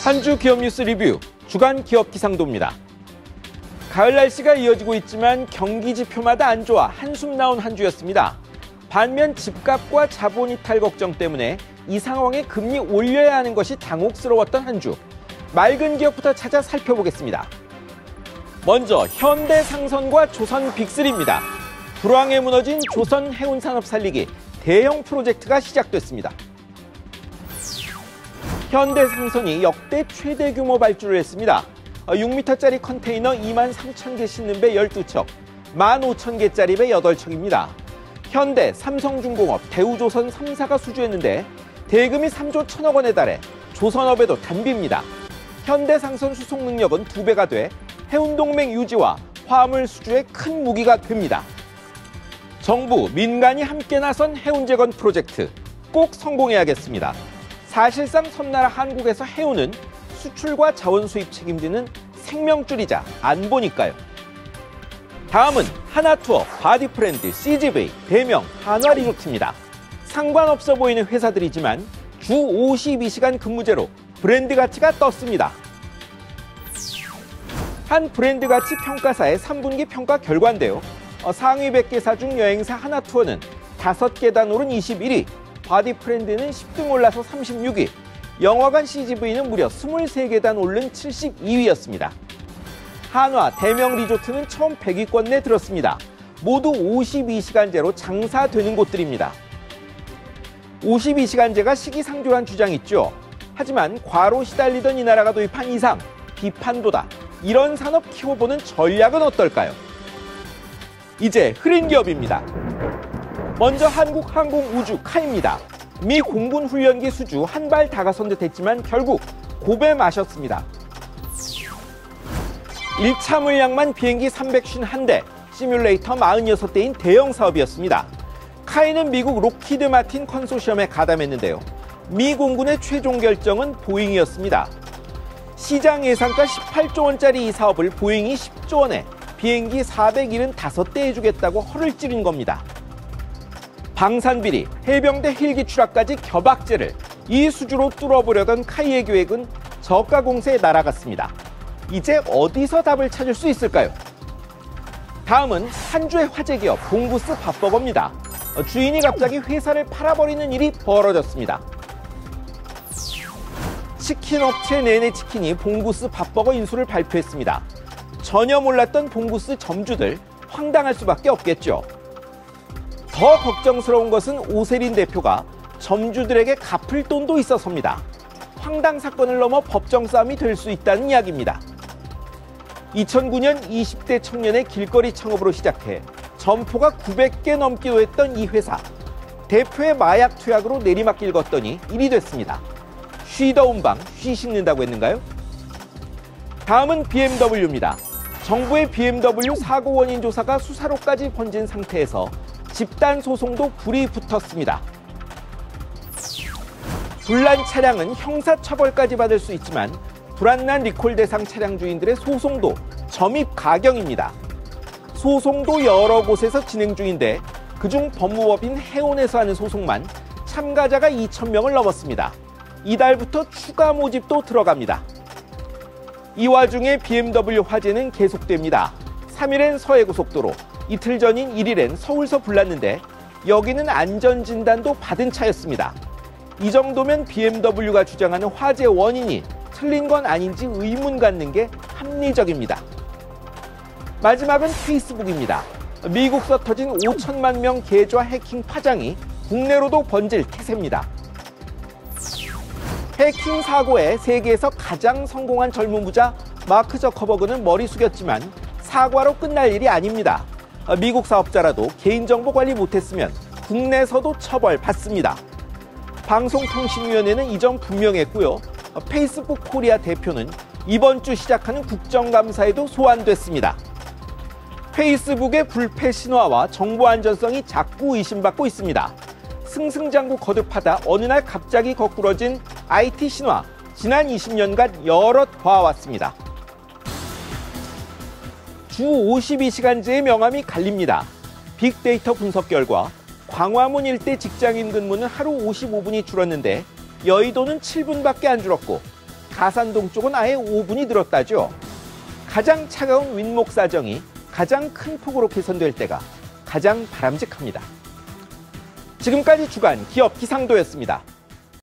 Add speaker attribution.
Speaker 1: 한 주 기업 뉴스 리뷰 주간 기업 기상도입니다. 가을 날씨가 이어지고 있지만 경기 지표마다 안 좋아 한숨 나온 한 주였습니다. 반면 집값과 자본이탈 걱정 때문에 이 상황에 금리 올려야 하는 것이 당혹스러웠던 한 주. 맑은 기업부터 찾아 살펴보겠습니다. 먼저 현대상선과 조선빅3입니다. 불황에 무너진 조선 해운산업 살리기 대형 프로젝트가 시작됐습니다. 현대상선이 역대 최대 규모 발주를 했습니다. 6m짜리 컨테이너 23,000개 싣는 배 12척, 15,000개짜리 배 8척입니다. 현대, 삼성중공업, 대우조선 3사가 수주했는데 대금이 3조 1천억 원에 달해 조선업에도 단비입니다. 현대상선 수송 능력은 2배가 돼 해운동맹 유지와 화물 수주에 큰 무기가 됩니다. 정부, 민간이 함께 나선 해운재건 프로젝트 꼭 성공해야겠습니다. 사실상 섬나라 한국에서 해운은 수출과 자원 수입 책임지는 생명줄이자 안보니까요. 다음은 하나투어, 바디프렌드, CGV, 대명, 한화리조트입니다. 상관없어 보이는 회사들이지만 주 52시간 근무제로 브랜드 가치가 떴습니다. 한 브랜드 가치 평가사의 3분기 평가 결과인데요. 상위 100개사 중 여행사 하나투어는 5계단 오른 21위, 바디프렌드는 10등 올라서 36위, 영화관 CGV는 무려 23계단 오른 72위였습니다. 한화, 대명 리조트는 처음 100위권 내 들었습니다. 모두 52시간제로 장사되는 곳들입니다. 52시간제가 시기상조란 주장이 있죠. 하지만 과로 시달리던 이 나라가 도입한 이상, 비판보다 이런 산업 키워보는 전략은 어떨까요? 이제 흐린 기업입니다. 먼저 한국항공우주카입니다. 미 공군 훈련기 수주 한 발 다가선 듯했지만 결국 고배 마셨습니다. 1차 물량만 비행기 351대, 시뮬레이터 46대인 대형 사업이었습니다. 카이는 미국 록히드 마틴 컨소시엄에 가담했는데요. 미 공군의 최종 결정은 보잉이었습니다. 시장 예상가 18조 원짜리 이 사업을 보잉이 10조 원에 비행기 475대 해주겠다고 허를 찌른 겁니다. 방산비리, 해병대 헬기 추락까지 겨박제를 이 수주로 뚫어보려던 카이의 계획은 저가 공세에 날아갔습니다. 이제 어디서 답을 찾을 수 있을까요? 다음은 한 주의 화제 기업 봉구스 밥버거입니다. 주인이 갑자기 회사를 팔아버리는 일이 벌어졌습니다. 치킨 업체 네네치킨이 봉구스 밥버거 인수를 발표했습니다. 전혀 몰랐던 봉구스 점주들 황당할 수밖에 없겠죠. 더 걱정스러운 것은 오세린 대표가 점주들에게 갚을 돈도 있어서입니다. 황당 사건을 넘어 법정 싸움이 될 수 있다는 이야기입니다. 2009년 20대 청년의 길거리 창업으로 시작해 점포가 900개 넘기도 했던 이 회사. 대표의 마약 투약으로 내리막길 걷더니 일이 됐습니다. 쉬다 온 방 쉬 식는다고 했는가요? 다음은 BMW입니다. 정부의 BMW 사고 원인 조사가 수사로까지 번진 상태에서 집단 소송도 불이 붙었습니다. 불난 차량은 형사처벌까지 받을 수 있지만 불안난 리콜 대상 차량 주인들의 소송도 점입 가경입니다. 소송도 여러 곳에서 진행 중인데 그중 법무법인 해운에서 하는 소송만 참가자가 2,000명을 넘었습니다. 이달부터 추가 모집도 들어갑니다. 이 와중에 BMW 화재는 계속됩니다. 3일엔 서해고속도로, 이틀 전인 1일엔 서울서 불났는데 여기는 안전진단도 받은 차였습니다. 이 정도면 BMW가 주장하는 화재 원인이 틀린 건 아닌지 의문 갖는 게 합리적입니다. 마지막은 페이스북입니다. 미국서 터진 5천만 명 계좌 해킹 파장이 국내로도 번질 태세입니다. 해킹 사고에 세계에서 가장 성공한 젊은 부자 마크 저커버그는 머리 숙였지만 사과로 끝날 일이 아닙니다. 미국 사업자라도 개인정보 관리 못했으면 국내에서도 처벌받습니다. 방송통신위원회는 이 점 분명했고요. 페이스북 코리아 대표는 이번 주 시작하는 국정감사에도 소환됐습니다. 페이스북의 불패 신화와 정보 안전성이 자꾸 의심받고 있습니다. 승승장구 거듭하다 어느 날 갑자기 거꾸러진 IT 신화, 지난 20년간 여럿 봐왔습니다. 주 52시간제의 명암이 갈립니다. 빅데이터 분석 결과 광화문 일대 직장인 근무는 하루 55분이 줄었는데 여의도는 7분밖에 안 줄었고 가산동 쪽은 아예 5분이 늘었다죠. 가장 차가운 윗목 사정이 가장 큰 폭으로 개선될 때가 가장 바람직합니다. 지금까지 주간 기업 기상도였습니다.